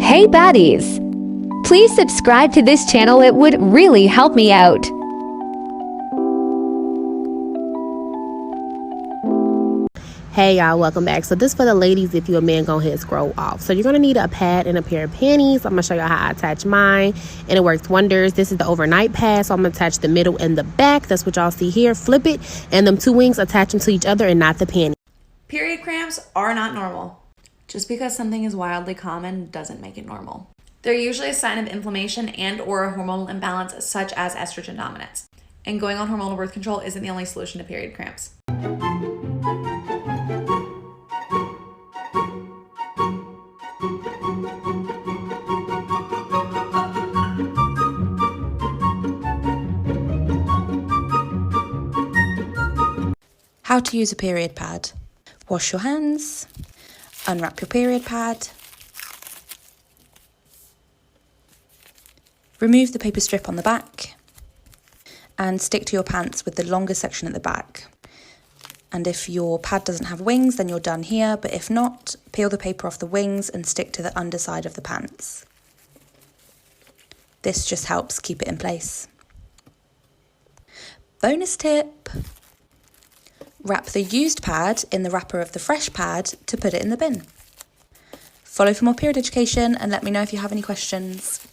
Hey Baddies! Please subscribe to this channel, it would really help me out. Hey y'all, welcome back. So this for the ladies. If you're a man, go ahead and scroll off. So you're gonna need a pad and a pair of panties. I'm gonna show you how I attach mine, and it works wonders. This is the overnight pad, so I'm gonna attach the middle and the back. That's what y'all see here. Flip it, and them two wings attach them to each other and not the panty. Period cramps are not normal. Just because something is wildly common doesn't make it normal. They're usually a sign of inflammation and or a hormonal imbalance such as estrogen dominance. And going on hormonal birth control isn't the only solution to period cramps. How to use a period pad. Wash your hands, unwrap your period pad, remove the paper strip on the back and stick to your pants with the longer section at the back. And if your pad doesn't have wings, then you're done here, but if not, peel the paper off the wings and stick to the underside of the pants. This just helps keep it in place. Bonus tip. Wrap the used pad in the wrapper of the fresh pad to put it in the bin. Follow for more period education and let me know if you have any questions.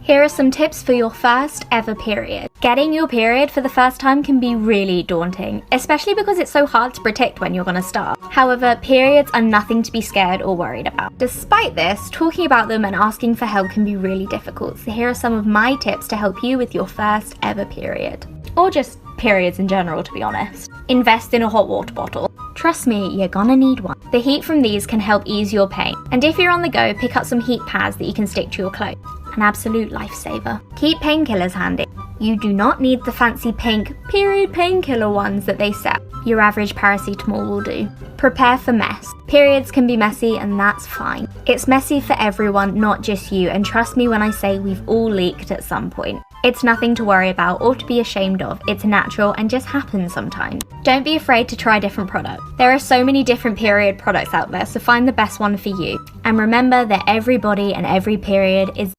Here are some tips for your first ever period. Getting your period for the first time can be really daunting, especially because it's so hard to predict when you're going to start. However, periods are nothing to be scared or worried about. Despite this, talking about them and asking for help can be really difficult, so here are some of my tips to help you with your first ever period. Or just periods in general, to be honest. Invest in a hot water bottle. Trust me, you're gonna need one. The heat from these can help ease your pain. And if you're on the go, pick up some heat pads that you can stick to your clothes. An absolute lifesaver. Keep painkillers handy. You do not need the fancy pink period painkiller ones that they sell. Your average paracetamol will do. Prepare for mess. Periods can be messy and that's fine. It's messy for everyone, not just you, and trust me when I say we've all leaked at some point. It's nothing to worry about or to be ashamed of. It's natural and just happens sometimes. Don't be afraid to try different products. There are so many different period products out there, so find the best one for you. And remember that every body and every period is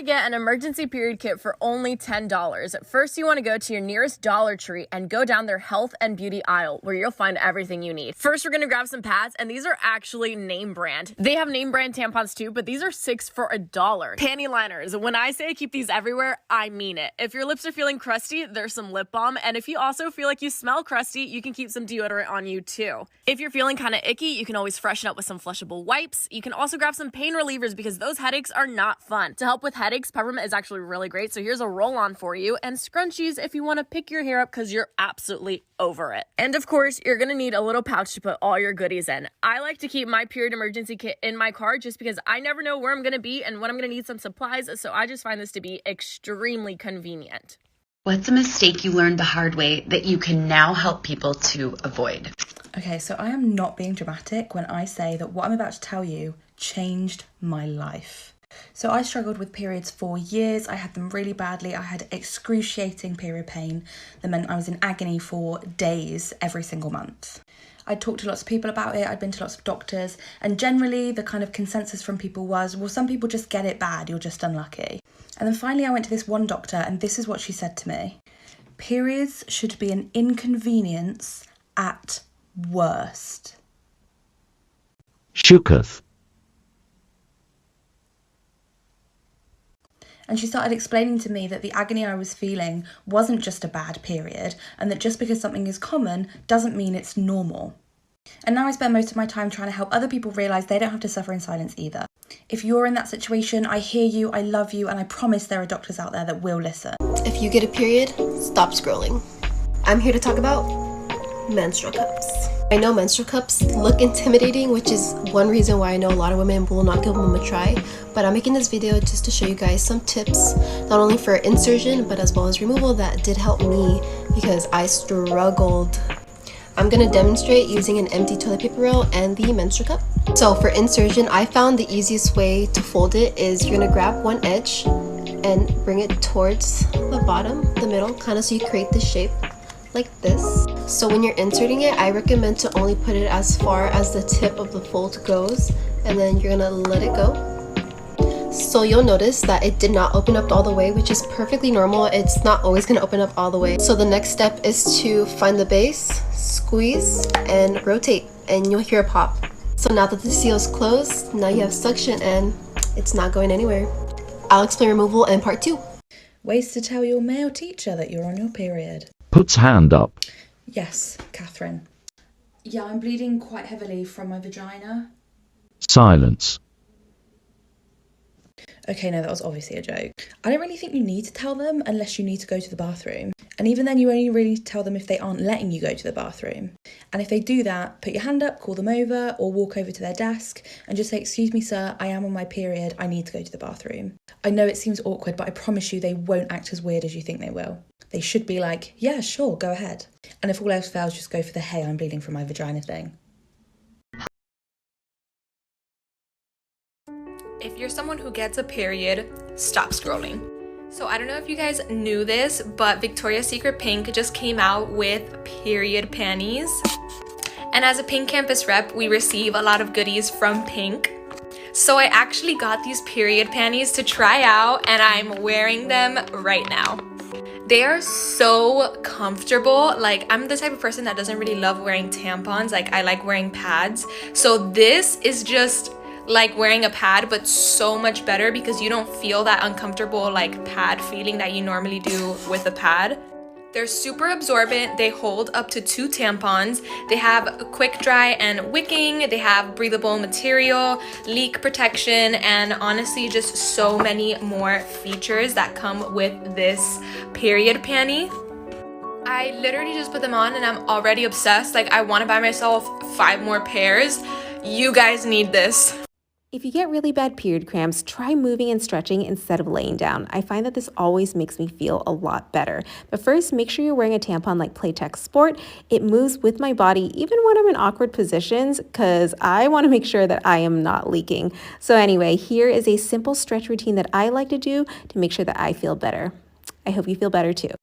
get an emergency period kit for only $10. First, you want to go to your nearest Dollar Tree and go down their health and beauty aisle where you'll find everything you need. First, we're going to grab some pads, and these are actually name brand. They have name brand tampons too, but these are 6 for $1. Panty Liners. When I say keep these everywhere, I mean it. If your lips are feeling crusty, there's some lip balm, and if you also feel like you smell crusty, you can keep some deodorant on you too. If you're feeling kind of icky, you can always freshen up with some flushable wipes. You can also grab some pain relievers because those headaches are not fun. To help with headaches, peppermint is actually really great, so here's a roll-on for you, and scrunchies if you want to pick your hair up because you're absolutely over it. And of course, you're gonna need a little pouch to put all your goodies in. I like to keep my period emergency kit in my car just because I never know where I'm gonna be and when I'm gonna need some supplies, so I just find this to be extremely convenient. What's a mistake you learned the hard way that you can now help people to avoid? Okay, so I am not being dramatic when I say that what I'm about to tell you changed my life. So I struggled with periods for years. I had them really badly. I had excruciating period pain that meant I was in agony for days every single month. I'd talked to lots of people about it. I'd been to lots of doctors, and generally the kind of consensus from people was, well, some people just get it bad, you're just unlucky. And then finally I went to this one doctor, and this is what she said to me. Periods should be an inconvenience at worst. Shooketh. And she started explaining to me that the agony I was feeling wasn't just a bad period, and that just because something is common doesn't mean it's normal. And now I spend most of my time trying to help other people realise they don't have to suffer in silence either. If you're in that situation, I hear you, I love you, and I promise there are doctors out there that will listen. If you get a period, stop scrolling. I'm here to talk about menstrual cups. I know menstrual cups look intimidating, which is one reason why I know a lot of women will not give them a try, but I'm making this video just to show you guys some tips, not only for insertion but as well as removal, that did help me because I struggled. I'm going to demonstrate using an empty toilet paper roll and the menstrual cup. So for insertion, I found the easiest way to fold it is you're going to grab one edge and bring it towards the bottom, the middle, kind of so you create this shape like this. So when you're inserting it, I recommend to only put it as far as the tip of the fold goes, and then you're gonna let it go. So you'll notice that it did not open up all the way, which is perfectly normal. It's not always gonna open up all the way. So the next step is to find the base, squeeze, and rotate, and you'll hear a pop. So now that the seal is closed, now you have suction and it's not going anywhere. I'll explain removal in part 2. Ways to tell your male teacher that you're on your period. Puts hand up. Yes, Catherine. Yeah, I'm bleeding quite heavily from my vagina. Silence. Okay, no, that was obviously a joke. I don't really think you need to tell them unless you need to go to the bathroom. And even then, you only really tell them if they aren't letting you go to the bathroom. And if they do that, put your hand up, call them over, or walk over to their desk and just say, "Excuse me, sir, I am on my period. I need to go to the bathroom." I know it seems awkward, but I promise you they won't act as weird as you think they will. They should be like, "Yeah, sure, go ahead." And if all else fails, just go for the "Hey, I'm bleeding from my vagina" thing. If you're someone who gets a period, stop scrolling. So I don't know if you guys knew this, but Victoria's Secret Pink just came out with period panties. And as a Pink campus rep, we receive a lot of goodies from Pink. So I actually got these period panties to try out, and I'm wearing them right now. They are so comfortable. Like, I'm the type of person that doesn't really love wearing tampons. Like, I like wearing pads. So this is just like wearing a pad, but so much better because you don't feel that uncomfortable like pad feeling that you normally do with a pad. They're super absorbent. They hold up to 2 tampons. They have quick dry and wicking. They have breathable material, leak protection, and honestly just so many more features that come with this period panty. I literally just put them on and I'm already obsessed. Like, I want to buy myself 5 more pairs. You guys need this. If you get really bad period cramps, try moving and stretching instead of laying down. I find that this always makes me feel a lot better. But first, make sure you're wearing a tampon like Playtex Sport. It moves with my body even when I'm in awkward positions because I want to make sure that I am not leaking. So anyway, here is a simple stretch routine that I like to do to make sure that I feel better. I hope you feel better too.